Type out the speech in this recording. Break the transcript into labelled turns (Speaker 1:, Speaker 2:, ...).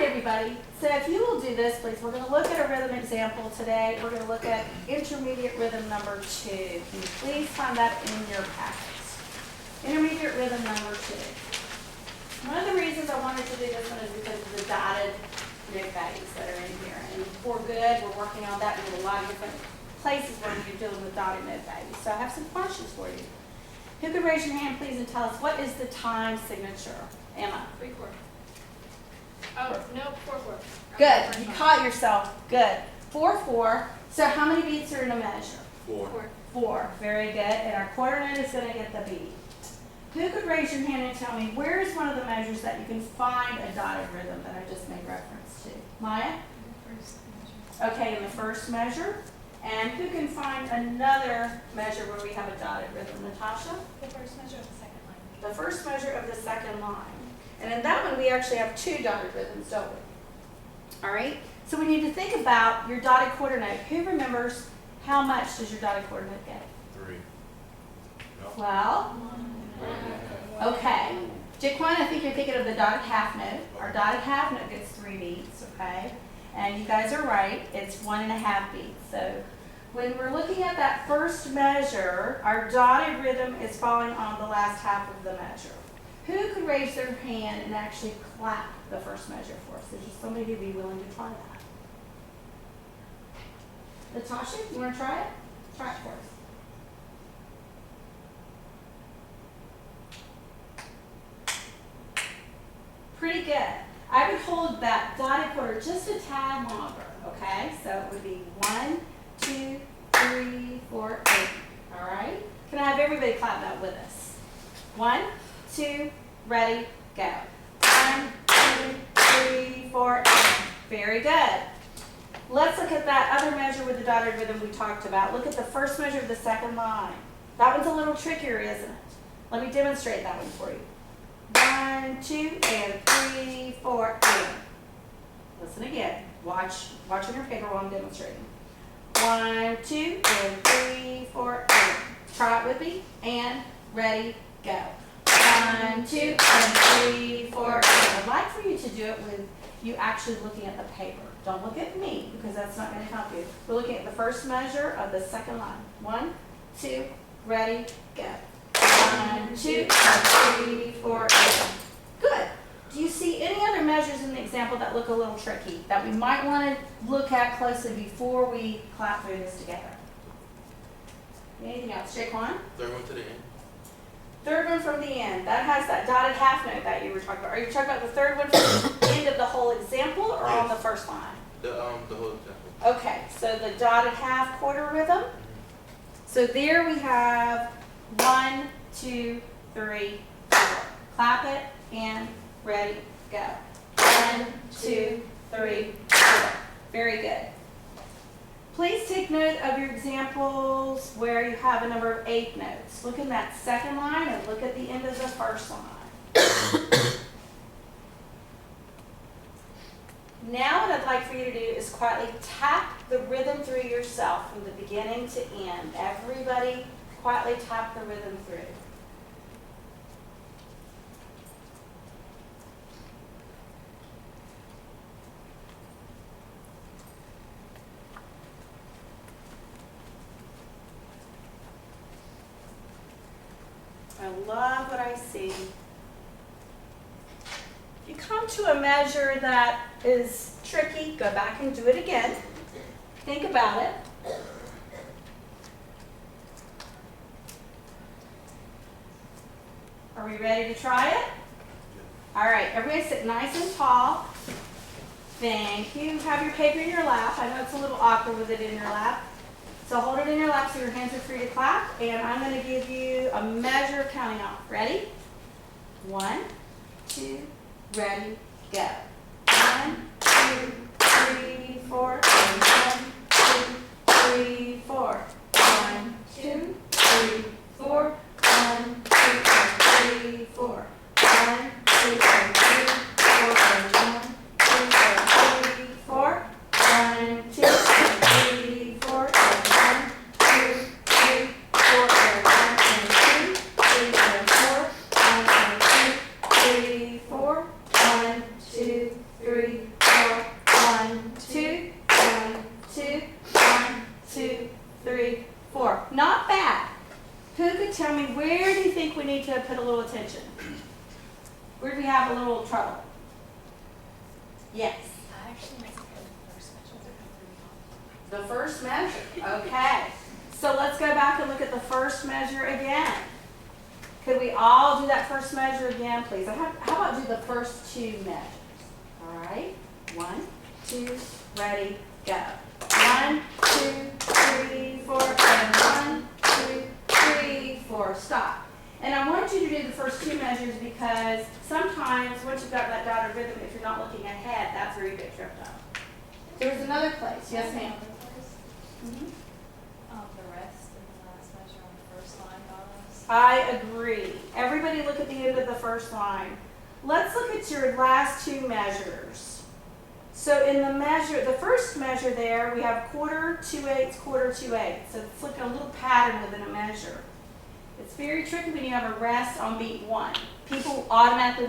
Speaker 1: everybody. So if you will do this, please, we're going to look at a rhythm example today. We're going to look at intermediate rhythm number 2. Can you please find that in your packets? Intermediate rhythm number 2. One of the reasons I wanted to do this one is because of the dotted note values that are in here. And for good, we're working on that in a lot of different places where you're dealing with dotted note values. So I have some questions for you. Who could raise your hand, please, and tell us what is the time signature? Emma.
Speaker 2: 3/4. Oh, no, 4/4.
Speaker 1: Good. You caught yourself. Good. 4/4. So how many beats are in a measure?
Speaker 3: 4.
Speaker 1: 4. Very good. And our quarter note is going to get the beat. Who could raise your hand and tell me where is one of the measures that you can find a dotted rhythm that I just made reference to? Maya? Okay, in the first measure. And who can find another measure where we have a dotted rhythm? Natasha?
Speaker 2: The first measure of the second line.
Speaker 1: The first measure of the second line. And in that one, we actually have 2 dotted rhythms, don't we? All right? So we need to think about your dotted quarter note. Who remembers how much does your dotted quarter note get?
Speaker 3: 3. No.
Speaker 1: Well, okay. Jaquan, I think you're thinking of the dotted half note. Our dotted half note gets 3 beats, okay? And you guys are right, it's 1.5 beats. So when we're looking at that first measure, our dotted rhythm is falling on the last half of the measure. Who could raise their hand and actually clap the first measure for us? Is there somebody who'd be willing to try that? Natasha, you want to try it? Try it for us. Pretty good. I would hold that dotted quarter just a tad longer, okay? So it would be 1, 2, 3, 4, 8. All right? Can I have everybody clap that with us? 1, 2, ready, go. 1, 2, 3, 4, 8. Very good. Let's look at that other measure with the dotted rhythm we talked about. Look at the first measure of the second line. That one's a little trickier, isn't it? Let me demonstrate that one for you. 1, 2, and 3, 4, 8. Listen again. Watch on your paper while I'm demonstrating. 1, 2, and 3, 4, 8. Try it with me. And ready, go. 1, 2, and 3, 4, 8. I'd like for you to do it with you actually looking at the paper. Don't look at me because that's not going to help you. We're looking at the first measure of the second line. 1, 2, ready, go. 1, 2, and 3, 4, 8. Good. Do you see any other measures in the example that look a little tricky that we might want to look at closely before we clap through this together? Anything else? Jaquan?
Speaker 3: Third one to the end.
Speaker 1: Third one from the end. That has that dotted half note that you were talking about. Are you talking about the third one from the end of the whole example or on the first line?
Speaker 3: The whole example.
Speaker 1: Okay, so the dotted half quarter rhythm. So there we have 1, 2, 3, 4. Clap it and ready, go. 1, 2, 3, 4. Very good. Please take note of your examples where you have a number of 8 notes. Look in that second line and look at the end of the first line. Now what I'd like for you to do is quietly tap the rhythm through yourself from the beginning to end. Everybody quietly tap the rhythm through. I love what I see. If you come to a measure that is tricky, go back and do it again. Think about it. Are we ready to try it? All right, everybody sit nice and tall. Thank you. Have your paper in your lap. I know it's a little awkward with it in your lap. So hold it in your lap so your hands are free to clap. And I'm going to give you a measure of counting off. Ready? 1, 2, ready, go. 1, 2, 3, 4. 1, 2, 3, 4. 1, 2, 3, 4. 1, 2, 3, 4. 1, 2, 3, 4. 1, 2, 3, 4. 1, 2, 3, 4. 1, 2, 3, 4. 1, 2, 3, 4. 1, 2, 3, 4. 1, 2, 3, need to put a little attention? Where do we have a little trouble? Yes.
Speaker 2: I actually missed the first measure.
Speaker 1: The first measure, okay. So let's go back and look at the first measure again. Could we all do that first measure again, please? How about do the first two measures? All right. 1, 2, ready, go. 1, 2, 3, 4, and 1, 2, 3, 4, stop. And I want you to do the first two measures because sometimes once you've got that dotted rhythm, if you're not looking ahead, that's where you get tripped up. There's another place. Yes, ma'am. Mhm.
Speaker 2: The rest in the last measure on the first line got us.
Speaker 1: I agree. Everybody look at the end of the first line. Let's look at your last two measures. So in the first measure there, we have quarter, 2/8, quarter, 2/8. So it's like a little pattern within a measure. It's very tricky when you have a rest on beat 1. People automatically